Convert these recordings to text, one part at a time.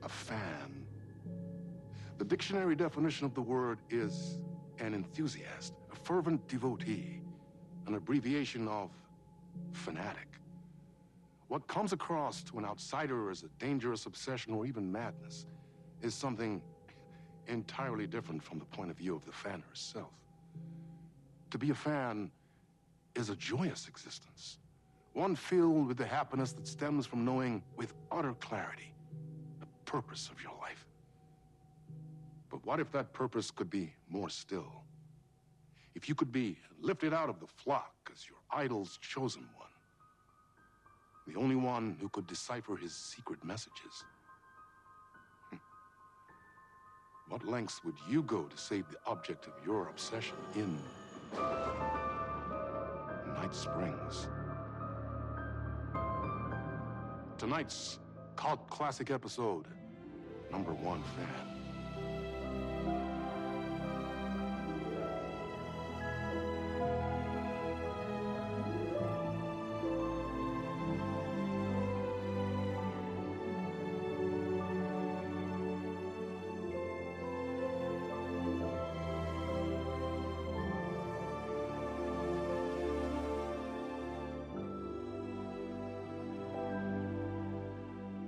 a fan. The dictionary definition of the word is an enthusiast, a fervent devotee, an abbreviation of fanatic. What comes across to an outsider as a dangerous obsession or even madness is something entirely different from the point of view of the fan herself. To be a fan is a joyous existence, one filled with the happiness that stems from knowing with utter clarity the purpose of your life. But what if that purpose could be more still? If you could be lifted out of the flock as your idol's chosen one, the only one who could decipher his secret messages. What lengths would you go to save the object of your obsession in Night Springs? Tonight's cult classic episode, number 1 fan.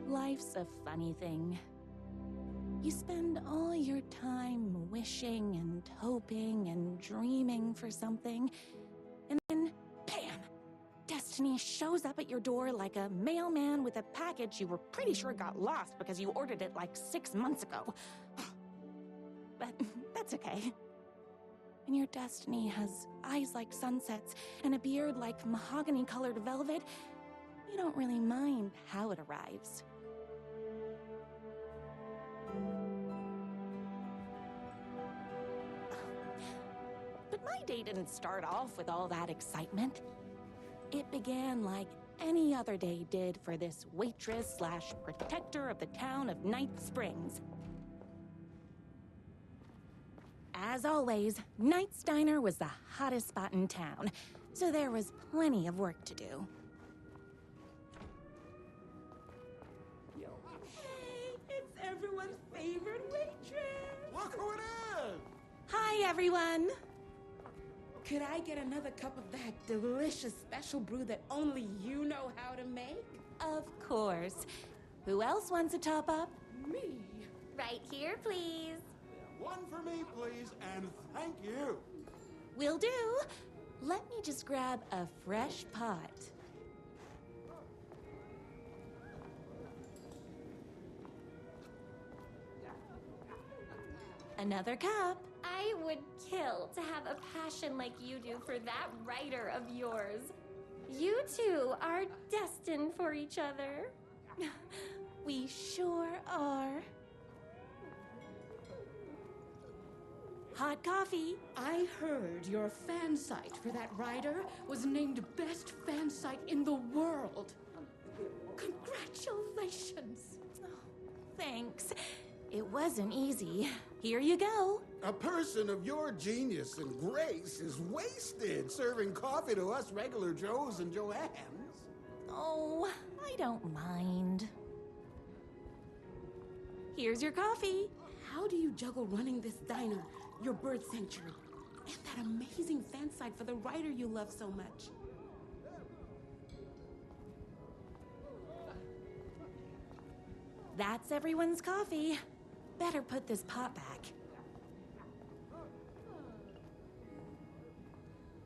Life's a funny thing. You spend all your time wishing and hoping and dreaming for something, and then, bam! Destiny shows up at your door like a mailman with a package you were pretty sure got lost because you ordered it like 6 months ago. But that's okay. When your destiny has eyes like sunsets and a beard like mahogany-colored velvet, you don't really mind how it arrives. But my day didn't start off with all that excitement. It began like any other day did for this waitress/protector of the town of Night Springs. As always, Knight's Diner was the hottest spot in town, so there was plenty of work to do. Hey, it's everyone's favorite waitress! Look who it is! Hi, everyone! Could I get another cup of that delicious special brew that only you know how to make? Of course. Who else wants a top-up? Me? Right here, please. One for me, please, and thank you. Will do. Let me just grab a fresh pot. Another cup. I would kill to have a passion like you do for that writer of yours. You two are destined for each other. We sure are. Hot coffee. I heard your fan site for that writer was named best fan site in the world. Congratulations. Thanks. It wasn't easy. Here you go. A person of your genius and grace is wasted serving coffee to us regular Joes and Joannes. Oh, I don't mind. Here's your coffee. How do you juggle running this diner, your bird sanctuary, and that amazing fan site for the writer you love so much? That's everyone's coffee. Better put this pot back.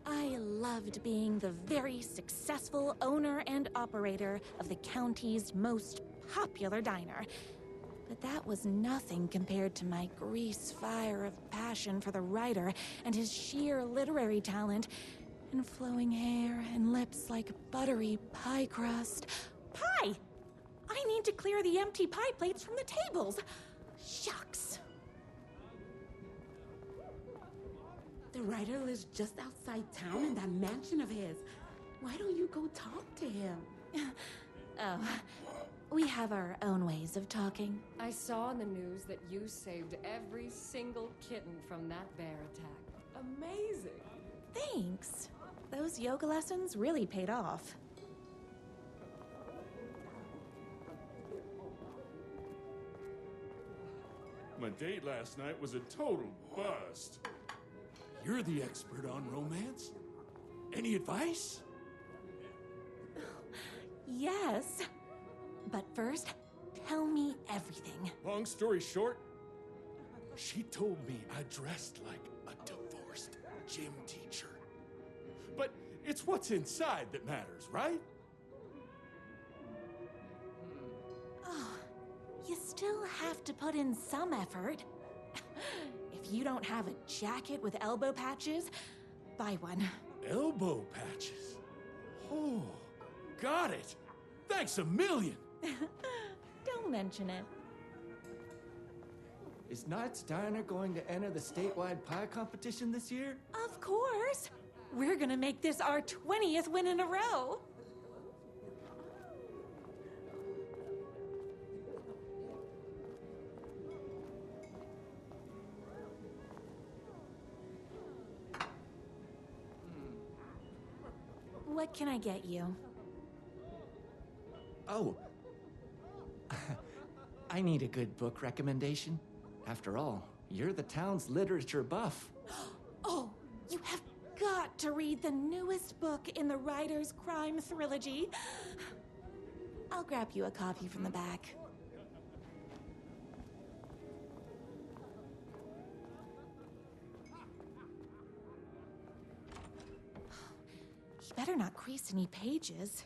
I loved being the very successful owner and operator of the county's most popular diner. But that was nothing compared to my grease fire of passion for the writer and his sheer literary talent, and flowing hair and lips like buttery pie crust. Pie! I need to clear the empty pie plates from the tables. Shucks. The writer lives just outside town in that mansion of his. Why don't you go talk to him? Oh, we have our own ways of talking. I saw in the news that you saved every single kitten from that bear attack. Amazing. Thanks. Those yoga lessons really paid off. date last night was a total bust. You're the expert on romance. Any advice? Yes. But first, tell me everything. Long story short, She told me I dressed like a divorced gym teacher. But it's what's inside that matters, right? Oh, you still have to put in some effort. If you don't have a jacket with elbow patches, buy one. Elbow patches. Oh, got it. Thanks a million. Don't mention it. Is Knight's Diner going to enter the statewide pie competition this year? Of course. We're gonna make this our 20th win in a row. What can I get you? Oh. I need a good book recommendation. After all, you're the town's literature buff. Oh, you have got to read the newest book in the Writer's Crime Trilogy. I'll grab you a copy from the back. You better not crease any pages.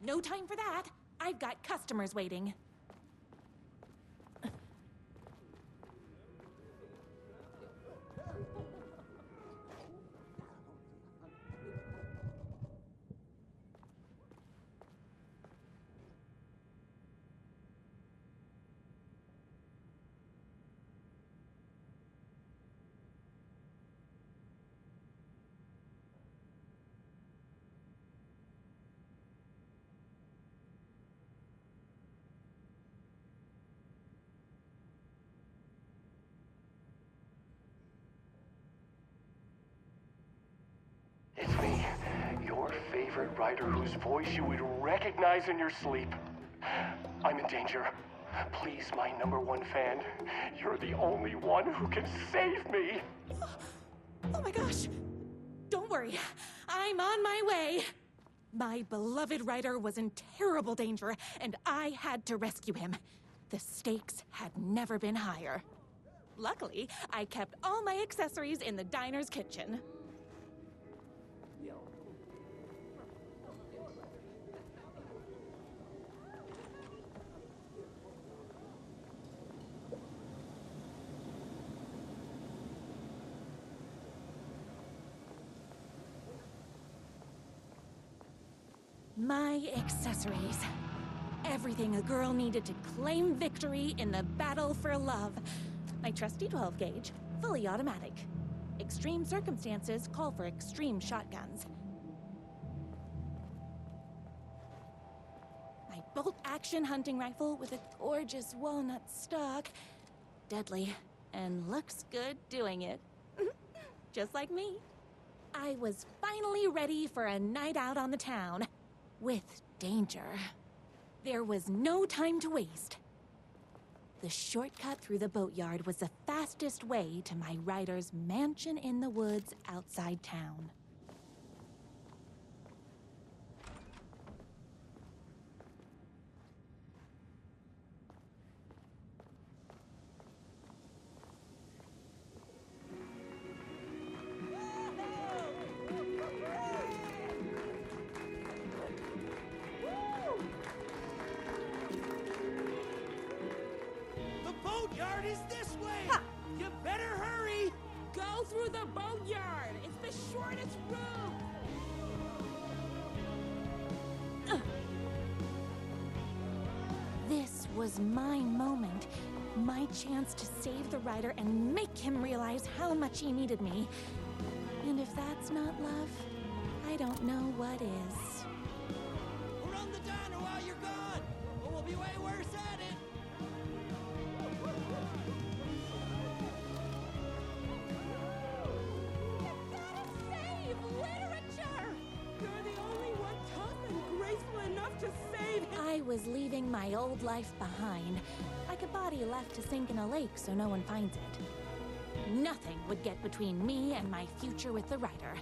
No time for that. I've got customers waiting. It's me, your favorite writer whose voice you would recognize in your sleep. I'm in danger. Please, my #1 fan, you're the only one who can save me. Oh my gosh! Don't worry, I'm on my way. My beloved writer was in terrible danger, and I had to rescue him. The stakes had never been higher. Luckily, I kept all my accessories in the diner's kitchen. My accessories. Everything a girl needed to claim victory in the battle for love. My trusty 12 gauge, fully automatic. Extreme circumstances call for extreme shotguns. My bolt-action hunting rifle with a gorgeous walnut stock. Deadly, and looks good doing it. Just like me. I was finally ready for a night out on the town. With danger. There was no time to waste. The shortcut through the boatyard was the fastest way to my writer's mansion in the woods outside town. Boatyard is this way! Ha! You better hurry! Go through the boatyard. It's the shortest route. This was my moment. My chance to save the writer and make him realize how much he needed me. And if that's not love, I don't know what is. We'll run the diner while you're gone, or we'll be way worse at it! Save literature! You're the only one tough and graceful enough to save him. I was leaving my old life behind, like a body left to sink in a lake so no one finds it. Nothing would get between me and my future with the writer.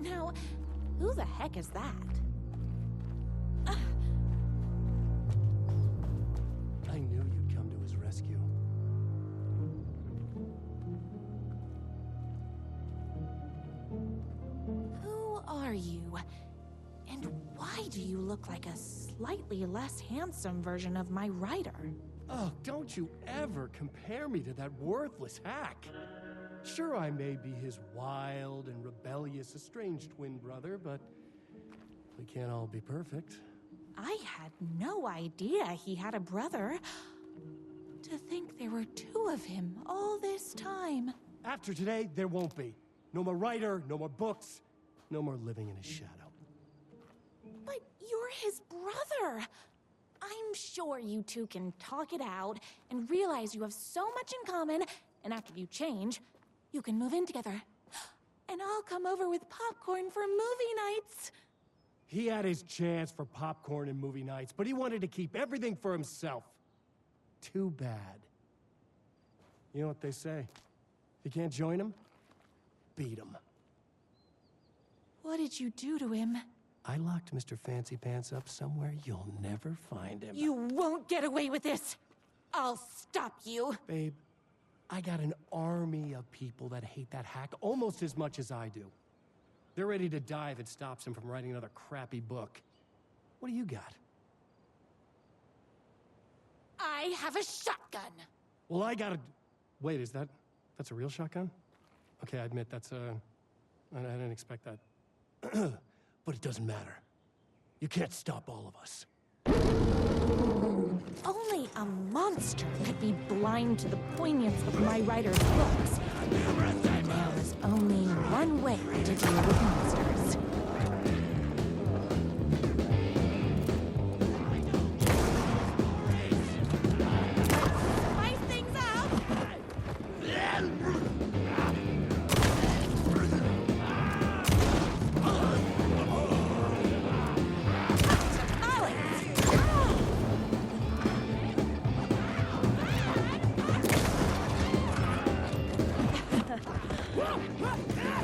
Now, who the heck is that? I knew you'd come to his rescue. Who are you? And why do you look like a slightly less handsome version of my writer? Oh, don't you ever compare me to that worthless hack. Sure, I may be his wild and rebellious estranged twin brother, but we can't all be perfect. I had no idea he had a brother. To think there were two of him all this time. After today, there won't be. No more writer, no more books, no more living in his shadow. But you're his brother. I'm sure you two can talk it out and realize you have so much in common, and after you change, you can move in together. And I'll come over with popcorn for movie nights. He had his chance for popcorn and movie nights, but he wanted to keep everything for himself. Too bad. You know what they say? If you can't join him, beat him. What did you do to him? I locked Mr. Fancy Pants up somewhere you'll never find him. You won't get away with this. I'll stop you. Babe, I got an army of people that hate that hack almost as much as I do. They're ready to die if it stops him from writing another crappy book. What do you got? I have a shotgun. Well, I got a... Wait, that's a real shotgun? Okay, I admit that's I didn't expect that. But it doesn't matter. You can't stop all of us. Only a monster could be blind to the poignance of my writer's books. There is only one way to deal with monsters. Spice things up!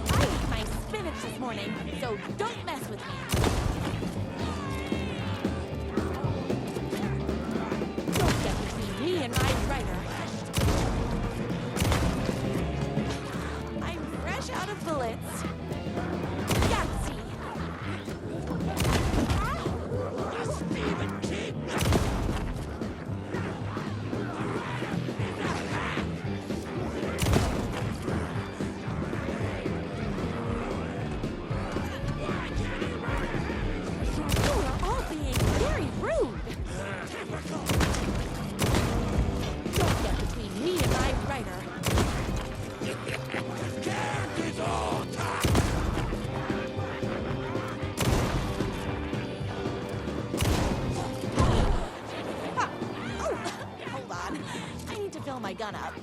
I ate my spinach this morning, so don't mess with me. Don't get between me and my writer. I'm fresh out of bullets. Yahtzee! Stephen King! run-up.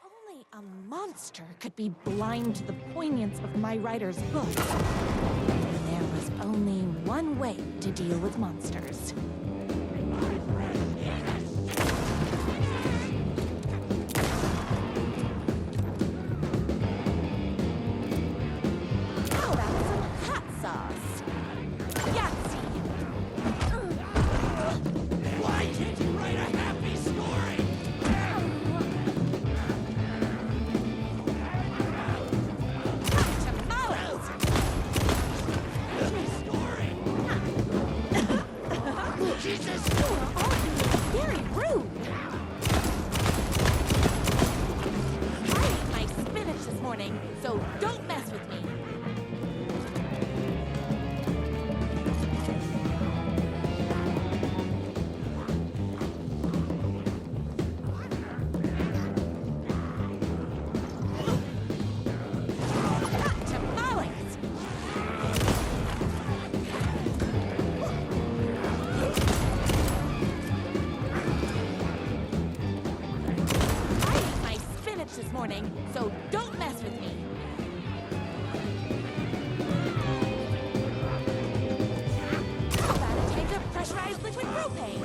Only a monster could be blind to the poignance of my writer's books. There was only one way to deal with monsters. How about some hot sauce? Yahtzee! Why can't you write a happy story? Tamales! Jesus! You are all being very rude! I ate my spinach this morning, so don't mess with me. Tamales! I ate my spinach this morning, so don't mess with me. How about a tank of pressurized liquid propane?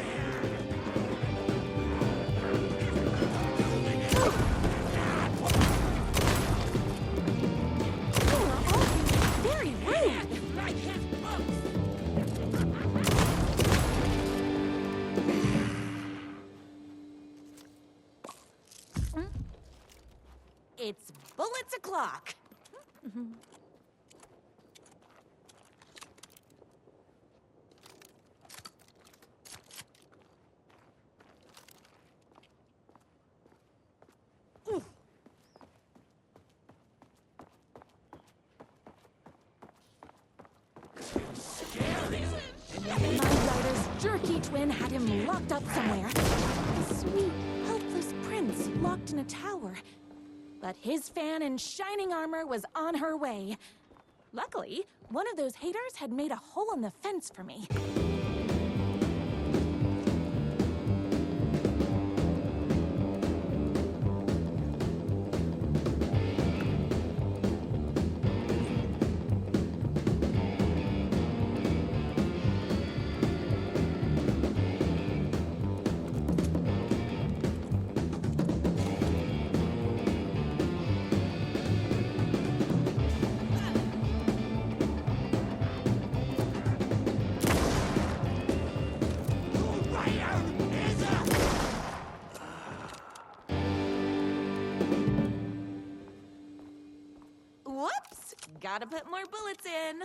You are all being very rude. It's bullets o'clock. My writer's jerky twin had him locked up somewhere. A sweet, helpless prince locked in a tower. But his fan in shining armor was on her way. Luckily, one of those haters had made a hole in the fence for me. Whoops! Gotta put more bullets in.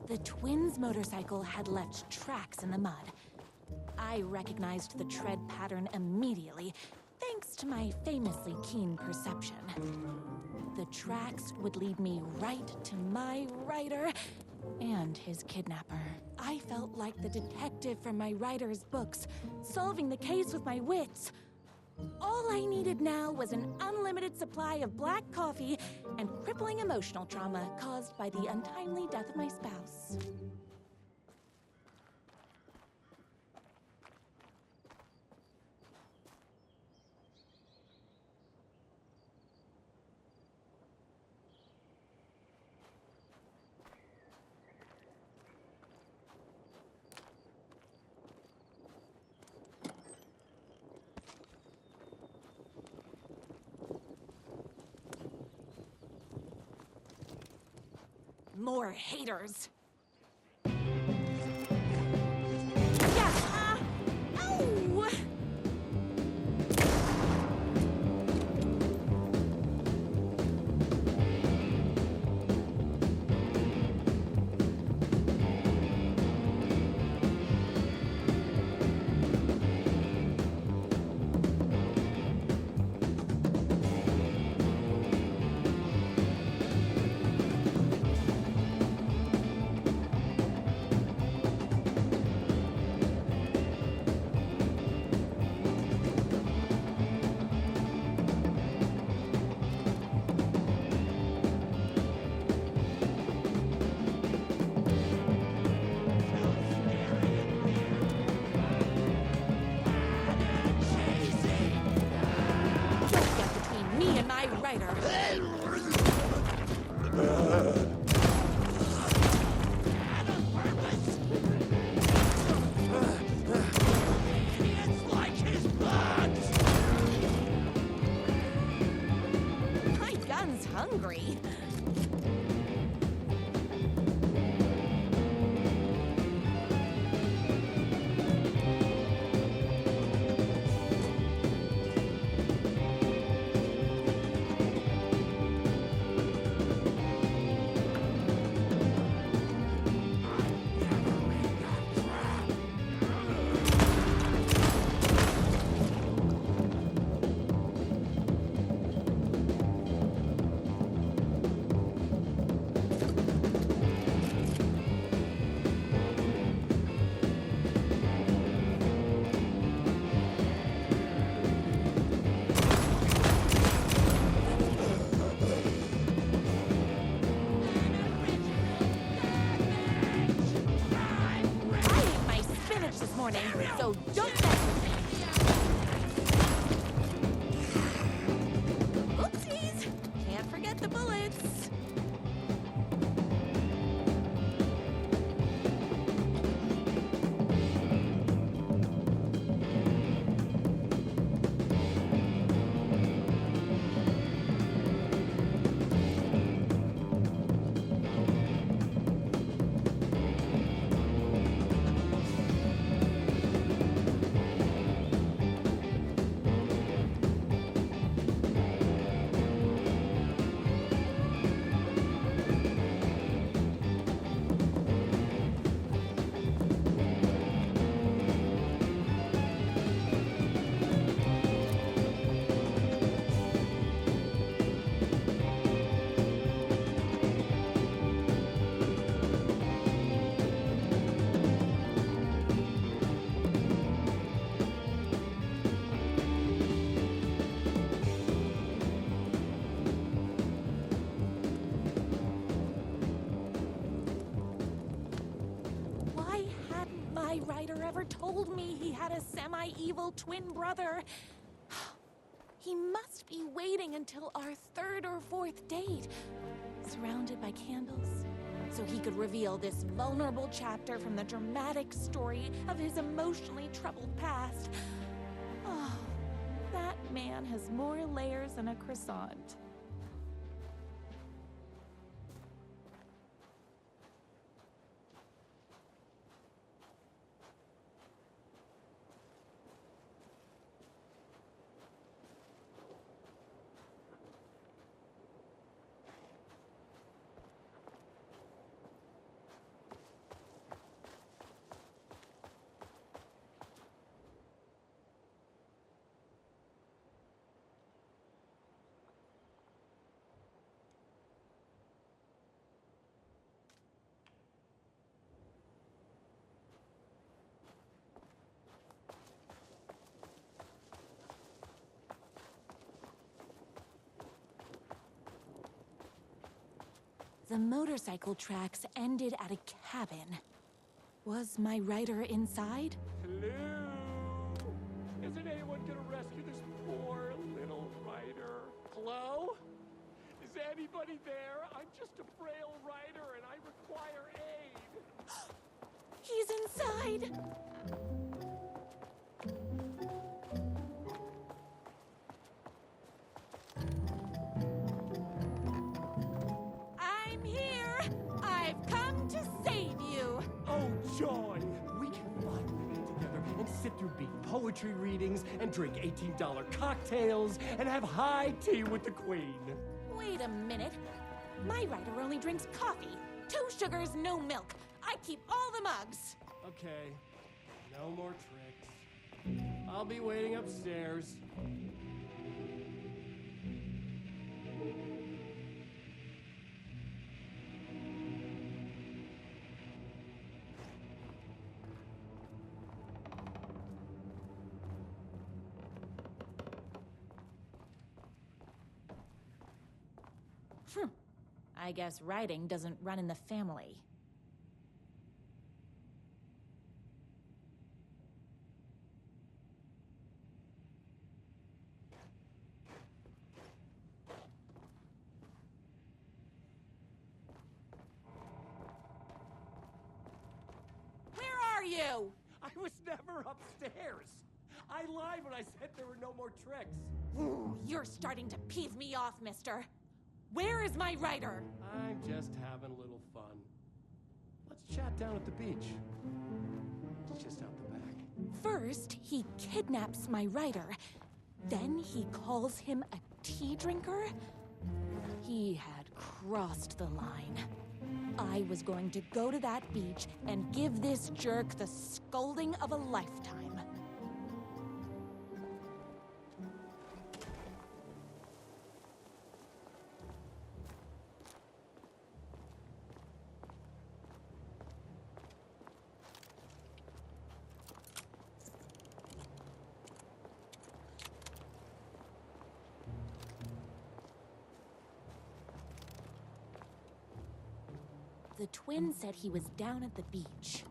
The twins' motorcycle had left tracks in the mud. I recognized the tread pattern immediately, thanks to my famously keen perception. The tracks would lead me right to my writer and his kidnapper. I felt like the detective from my writer's books, solving the case with my wits. All I needed now was an unlimited supply of black coffee and crippling emotional trauma caused by the untimely death of my spouse. More haters. Yeah. Ow! so don't mess with me. Oopsies! Can't forget the bullets. Why hadn't my writer ever told me he had a semi-evil twin brother? He must be waiting until our third or fourth date, surrounded by candles, so he could reveal this vulnerable chapter from the dramatic story of his emotionally troubled past. Oh, that man has more layers than a croissant. The motorcycle tracks ended at a cabin. Was my writer inside? Hello? Isn't anyone gonna rescue this poor little writer? Hello? Is anybody there? I'm just a frail writer and I require aid. He's inside! I'm here! I've come to save you! Oh, joy! We can finally get together and sit through big poetry readings and drink $18 cocktails and have high tea with the Queen. Wait a minute. My writer only drinks coffee. 2 sugars, no milk. I keep all the mugs. Okay, no more tricks. I'll be waiting upstairs. I guess writing doesn't run in the family. Where are you? I was never upstairs. I lied when I said there were no more tricks. Ooh, you're starting to piss me off, mister. Where is my writer? I'm just having a little fun. Let's chat down at the beach. It's just out the back. First, he kidnaps my writer. Then he calls him a tea drinker. He had crossed the line. I was going to go to that beach and give this jerk the scolding of a lifetime. The twin said he was down at the beach.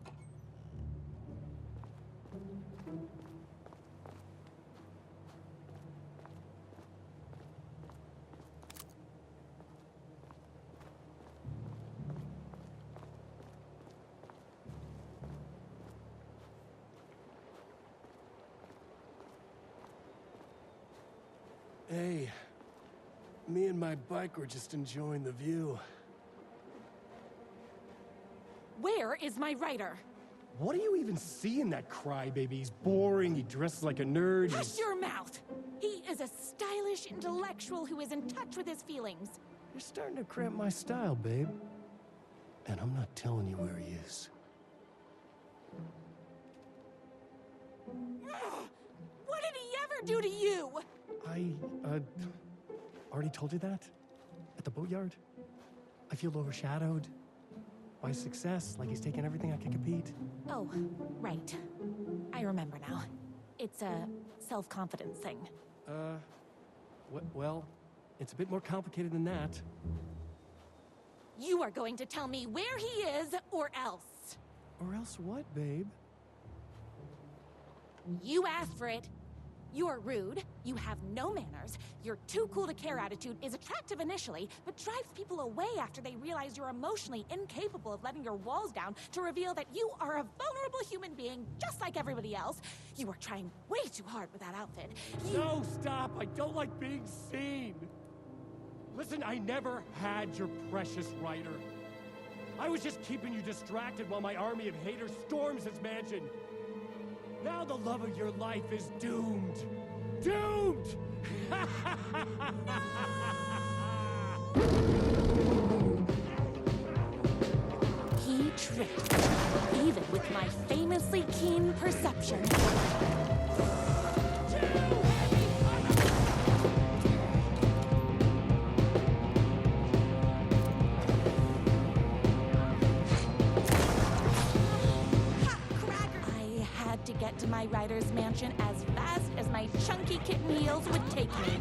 Me and my bike were just enjoying the view. Where is my writer? What do you even see in that crybaby? He's boring, he dresses like a nerd. Hush your mouth! He is a stylish intellectual who is in touch with his feelings. You're starting to cramp my style, babe. And I'm not telling you where he is. What did he ever do to you? I, already told you that? At the boatyard? I feel overshadowed by success, like he's taking everything I can compete. Oh, right. I remember now. It's a self-confidence thing. Well, it's a bit more complicated than that. You are going to tell me where he is, or else. Or else what, babe? You asked for it. You're rude, you have no manners, your too cool to care attitude is attractive initially, but drives people away after they realize you're emotionally incapable of letting your walls down to reveal that you are a vulnerable human being just like everybody else. You are trying way too hard with that outfit. No, stop! I don't like being seen! Listen, I never had your precious writer. I was just keeping you distracted while my army of haters storms his mansion. Now the love of your life is doomed. Doomed! He tricked me, even with my famously keen perception. To get to my writer's mansion as fast as my chunky kitten heels would take me.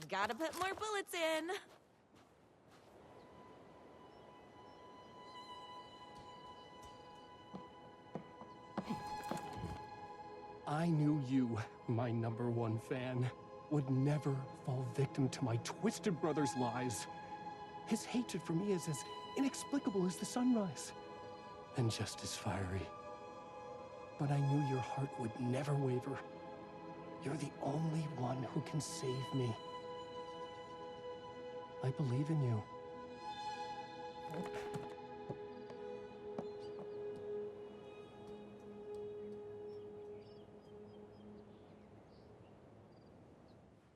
Gotta put more bullets in. I knew you, my #1 fan, would never fall victim to my twisted brother's lies. His hatred for me is as inexplicable as the sunrise, and just as fiery. But I knew your heart would never waver. You're the only one who can save me. I believe in you.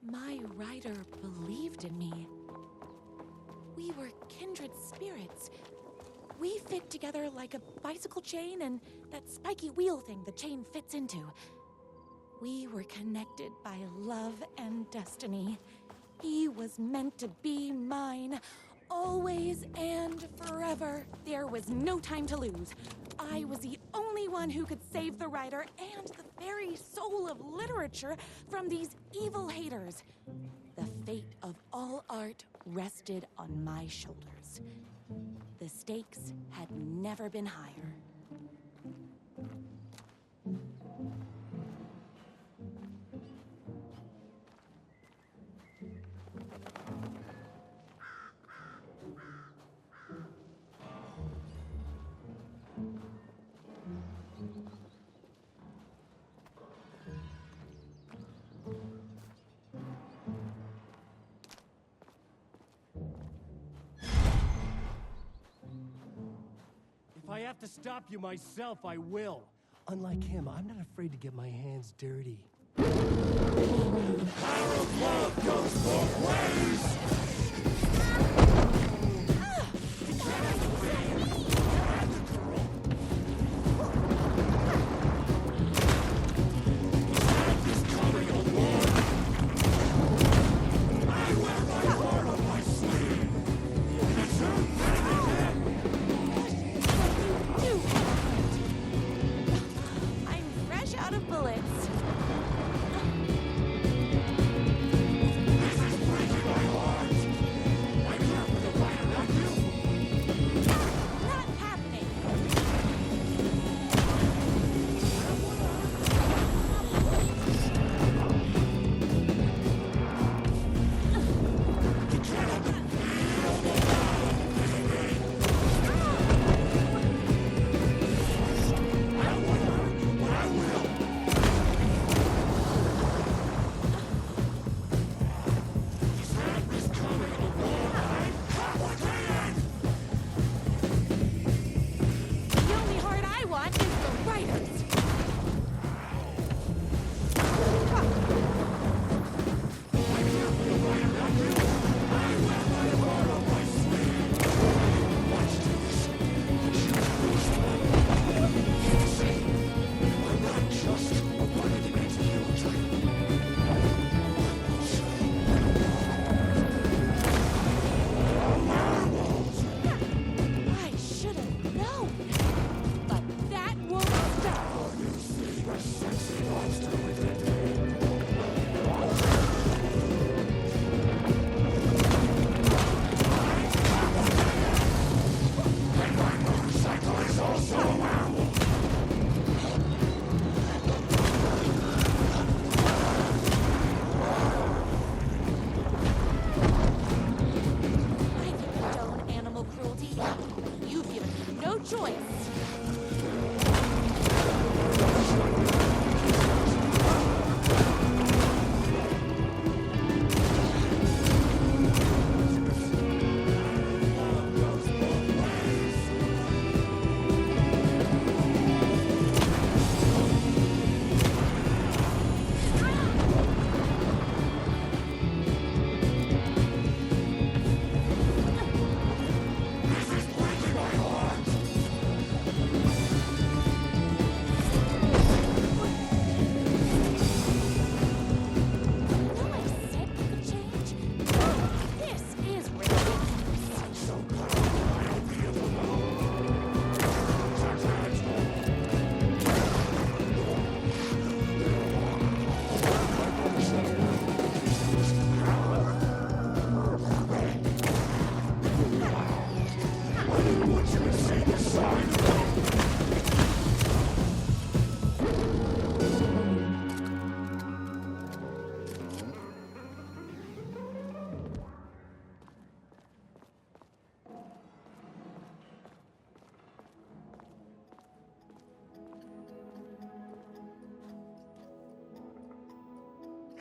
My writer believed in me. We were kindred spirits. We fit together like a bicycle chain and that spiky wheel thing the chain fits into. We were connected by love and destiny. He was meant to be mine, always and forever. There was no time to lose. I was the only one who could save the writer and the very soul of literature from these evil haters. The fate of all art rested on my shoulders. The stakes had never been higher. If I have to stop you myself, I will. Unlike him, I'm not afraid to get my hands dirty. Power of love goes both ways! I'm fresh out of bullets. Not happening. The only heart I want is the writers. I should have known, but that won't stop. I condone animal cruelty. You've given me no choice.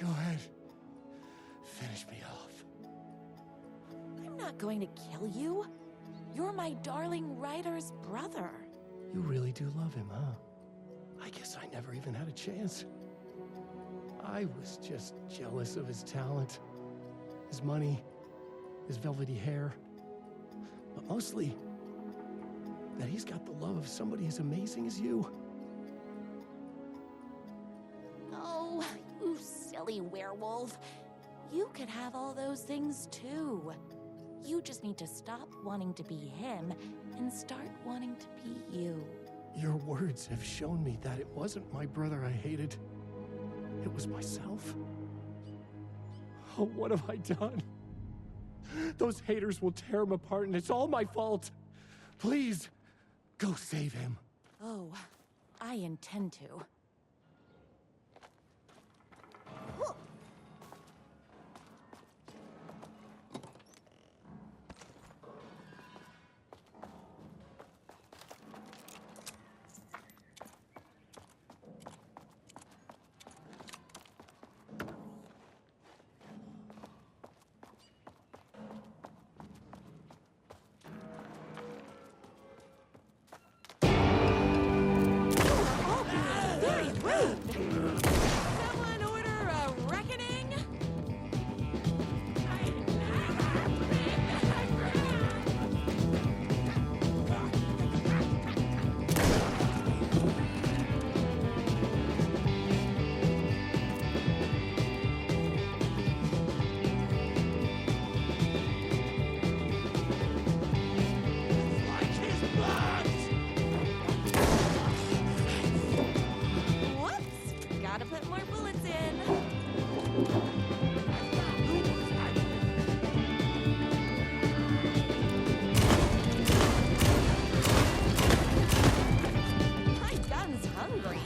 Go ahead. Finish me off. I'm not going to kill you. You're my darling writer's brother. You really do love him, huh? I guess I never even had a chance. I was just jealous of his talent, his money, his velvety hair. But mostly, that he's got the love of somebody as amazing as you. Oh, you silly werewolf. You could have all those things too. You just need to stop wanting to be him and start wanting to be you. Your words have shown me that it wasn't my brother I hated. It was myself. Oh, what have I done? Those haters will tear him apart, and it's all my fault. Please, go save him. Oh, I intend to. Someone order a reckoning? Whoops! Gotta put more bullets in. My gun's hungry.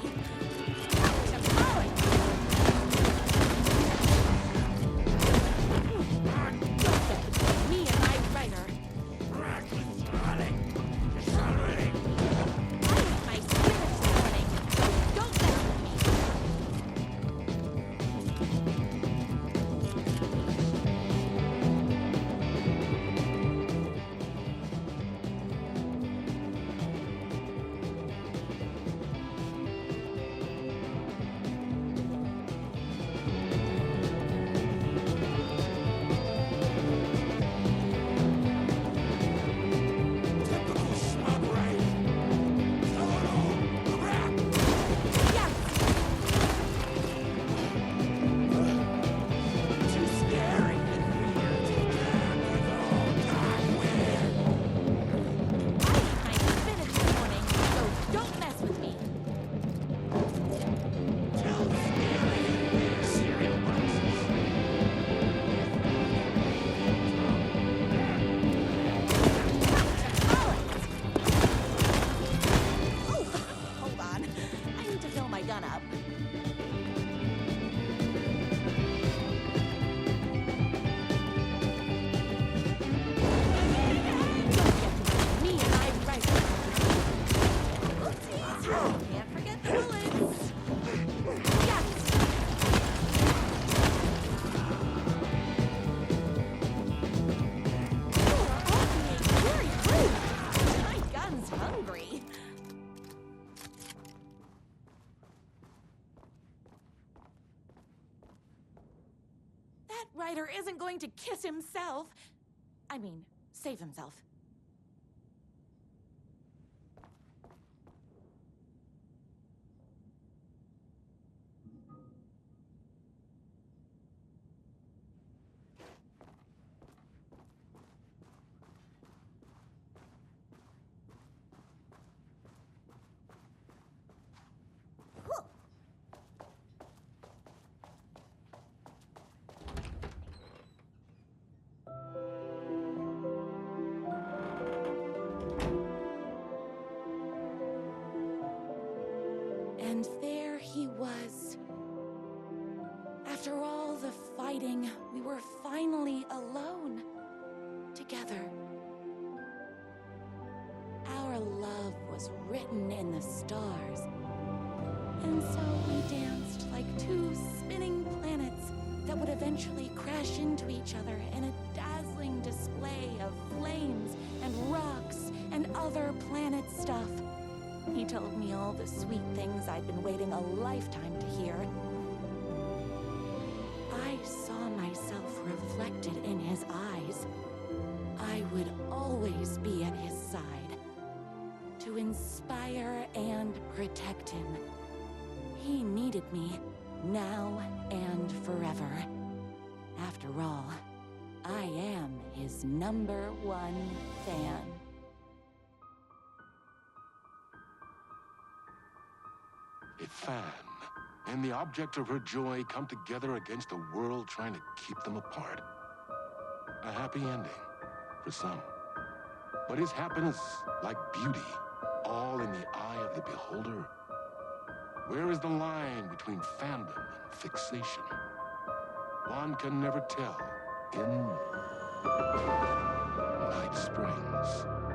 To Polly. Don't get between me and my writer. I need my spirits running, so don't mess with me. Typical smug writer. Total crap. Yes! Too scary and weird. Dark weird. I need my spinach this morning, so don't mess with me. Too scary and weird. Cereal boxes. Oh, hold on. I need to fill my gun up. Me and my rifle. Oopsies. Can't forget the bullets. Yes! You are all being very rude. My gun's hungry. That writer isn't going to kiss himself. I mean, save himself. And there he was. After all the fighting, we were finally alone. Together. Our love was written in the stars. And so we danced like two spinning planets that would eventually crash into each other in a dazzling display of flames and rocks and other planet stuff. He told me all the sweet things I'd been waiting a lifetime to hear. I saw myself reflected in his eyes. I would always be at his side, to inspire and protect him. He needed me, now and forever. After all, I am his #1 fan. A fan and the object of her joy come together against a world trying to keep them apart. a happy ending for some. But is happiness, like beauty, all in the eye of the beholder? Where is the line between fandom and fixation? One can never tell in Night Springs.